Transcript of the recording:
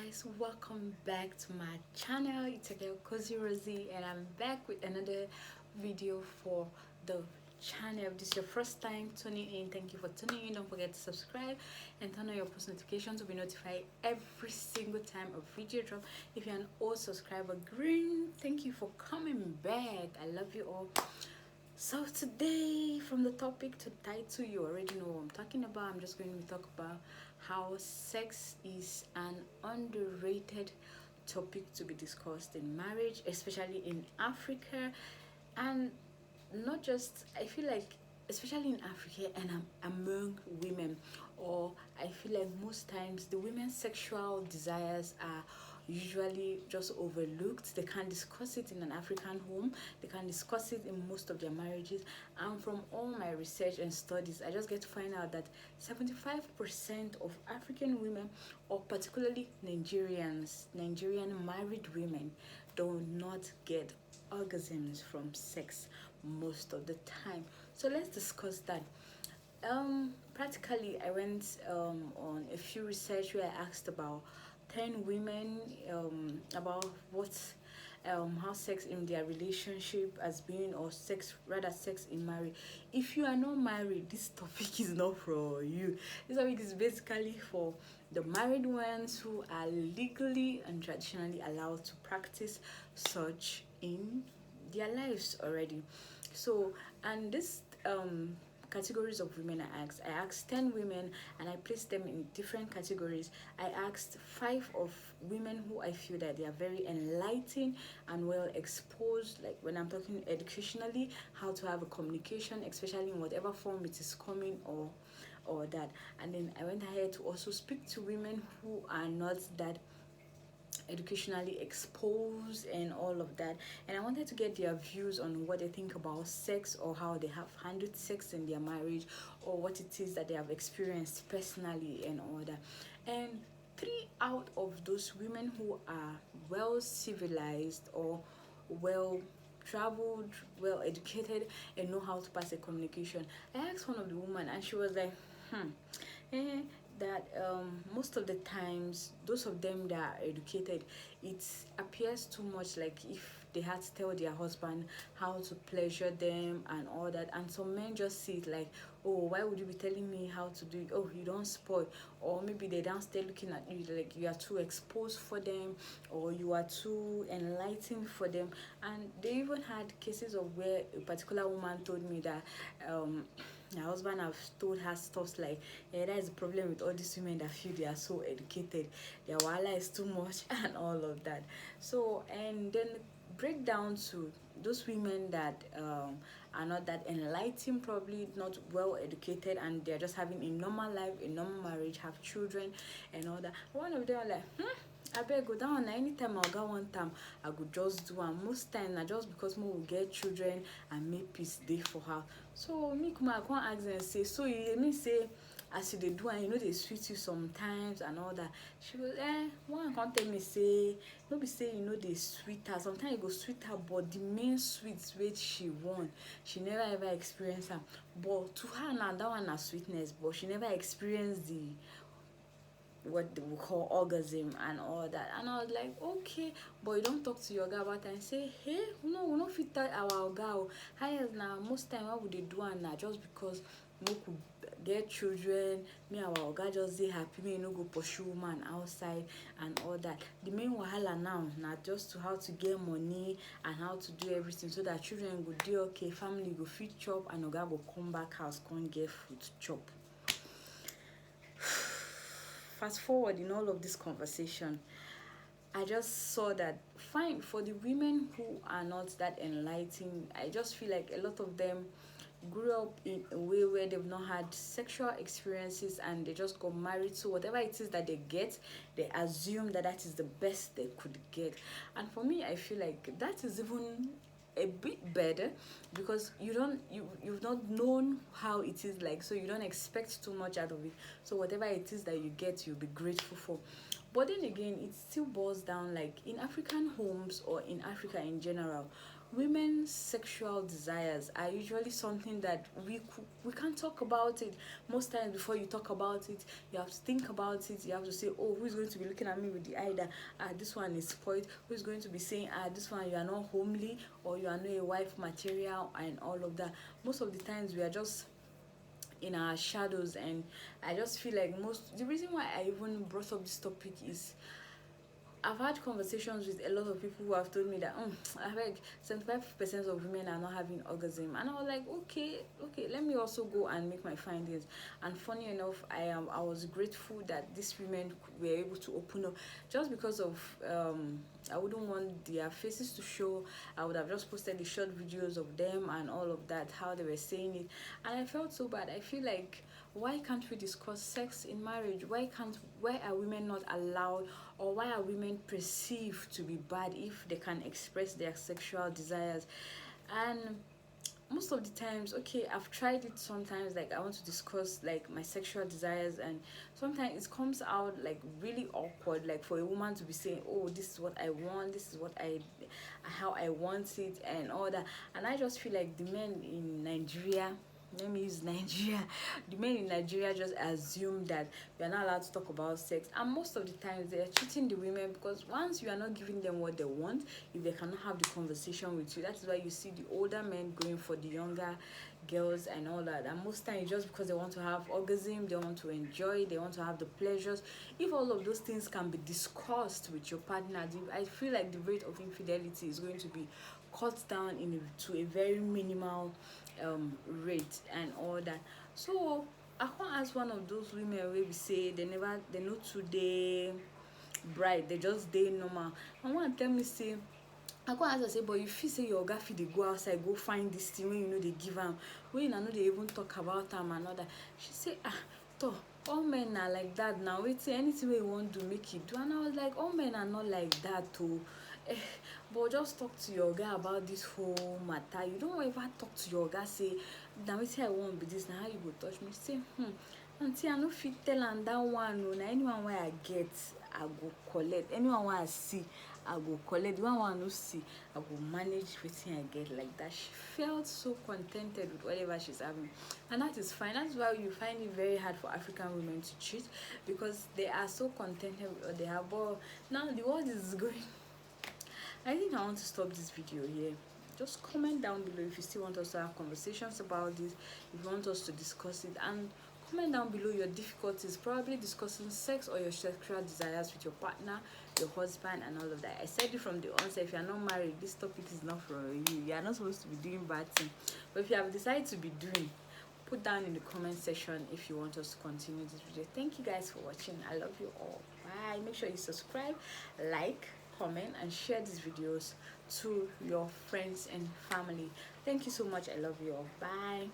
guys, welcome back to my channel. It's a girl Cozy Rosie and I'm back with another video for the channel. If this is your first time tuning in, thank you for tuning in. Don't forget to subscribe and turn on your post notifications to be notified every single time a video drop. If you're an old subscriber, green, thank you for coming back. I love you all. So today, from the topic to title, you already know what I'm talking about. I'm just going to talk about how sex is an underrated topic to be discussed in marriage, especially in Africa, and not just, I feel like, especially in Africa and among women, or I feel like most times the women's sexual desires are usually just overlooked. They can't discuss it in an African home, they can discuss it in most of their marriages. And from all my research and studies, I just get to find out that 75% of African women, or particularly Nigerian married women, do not get orgasms from sex most of the time. So let's discuss that. Practically, I went on a few research where I asked about 10 women about what how sex in their relationship has been, or sex in marriage. If you are not married, this topic is not for you. This topic is basically for the married ones who are legally and traditionally allowed to practice such in their lives already. So, and this categories of women I asked 10 women and I placed them in different categories. I asked 5 of women who I feel that they are very enlightened and well exposed, like when I'm talking educationally, how to have a communication, especially in whatever form it is coming, or that. And then I went ahead to also speak to women who are not that educationally exposed and all of that, and I wanted to get their views on what they think about sex, or how they have handled sex in their marriage, or what it is that they have experienced personally and all that. And 3 out of those women who are well civilized, or well traveled, well educated, and know how to pass a communication, I asked one of the women and she was like, eh, that most of the times those of them that are educated, it appears too much like if they had to tell their husband how to pleasure them and all that. And some men just see it like, oh, why would you be telling me how to do it? Oh, you don't spoil. Or maybe they downstairs looking at you like you are too exposed for them, or you are too enlightened for them. And they even had cases of where a particular woman told me that my husband have told her stuff like, yeah, that is the problem with all these women that feel they are so educated, their wahala is too much and all of that. So, and then break down to those women that are not that enlightened, probably not well educated, and they're just having a normal life, a normal marriage, have children and all that. One of them like, I abeg go down na anytime I got one time I go just do, and most time na just because mo will get children and make peace dey for her. So me kuma I come ask dem say, so you mean say as you dey do am, you know dey sweet you sometimes and all that? She go one come tell me say no be say you know dey sweet her, sometimes you go sweet her, but the main sweet wey she want, she never ever experience am. But to her na that one na sweetness, but she never experience the what they will call orgasm and all that. And I was like, okay, but you don't talk to your guy about it and say, hey, no, we not fit tell our guy. Highest now, most time what would they do, and now just because we could get children, me our guy just dey happy, me no go pursue woman outside and all that. The main wahala now just to how to get money and how to do everything so that children go do okay, family go fit chop, and oga go come back house come get food chop. Fast forward in all of this conversation, I just saw that fine for the women who are not that enlightened. I just feel like a lot of them grew up in a way where they've not had sexual experiences, and they just got married. So whatever it is that they get, they assume that that is the best they could get. And for me, I feel like that is even a bit better, because you've not known how it is like, so you don't expect too much out of it. So whatever it is that you get, you'll be grateful for. But then again, it still boils down, like in African homes or in Africa in general, women's sexual desires are usually something that we can't talk about it. Most times before you talk about it, you have to think about it. You have to say, oh, who's going to be looking at me with the eye that this one is spoiled? Who's going to be saying this one, you are not homely, or you are not a wife material, and all of that. Most of the times we are just in our shadows. And I just feel like most the reason why I even brought up this topic is I've had conversations with a lot of people who have told me that I heard 75% of women are not having orgasm, and I was like, okay, let me also go and make my findings. And funny enough, I was grateful that these women were able to open up, just because of I wouldn't want their faces to show. I would have just posted the short videos of them and all of that, how they were saying it, and I felt so bad. I feel like, why can't we discuss sex in marriage? Why are women not allowed, or why are women perceived to be bad if they can express their sexual desires? And most of the times, okay, I've tried it sometimes, like I want to discuss like my sexual desires, and sometimes it comes out like really awkward, like for a woman to be saying, oh, this is what I want, this is what I how I want it, and all that. And I just feel like the men in Nigeria, let me use Nigeria, the men in Nigeria just assume that we are not allowed to talk about sex, and most of the times they are cheating the women, because once you are not giving them what they want, if they cannot have the conversation with you, that is why you see the older men going for the younger girls and all that. And most times just because they want to have orgasm, they want to enjoy, they want to have the pleasures. If all of those things can be discussed with your partner, I feel like the rate of infidelity is going to be cut down to a very minimal rate and all that. So I can't ask one of those women where we say they know today bright, they just day normal. I want to tell me say, I go ask her say, but you feel say your oga fit dey go outside go find this thing wey you no dey give am, wey una no dey even talk about am and all that. She say, toh, all men na like that na, wetin anything wey you wan do make you do. And I was like, all men are not like that oh. But just talk to your oga about this whole matter. You don't ever talk to your oga say, na wetin I want be this, na how you go touch me. She say, aunty, I no fit tell am that one oh, na anyone wey I get I go collect, anyone wey I see I go collect, the one wey I no see I go manage wetin I get, like that. She felt so contented with whatever she's having, and that is fine. That's why you find it very hard for African women to cheat, because they are so contented with what they have. But now the world is going, I think I want to stop this video here. Just comment down below if you still want us to have conversations about this, if you want us to discuss it, and comment down below your difficulties, probably discussing sex or your sexual desires with your partner, your husband, and all of that. I said it from the onset, if you are not married, this topic is not for you. You are not supposed to be doing bad things. But if you have decided to be doing, put down in the comment section if you want us to continue this video. Thank you guys for watching. I love you all. Bye. Make sure you subscribe, like, comment, and share these videos to your friends and family. Thank you so much. I love you all. Bye.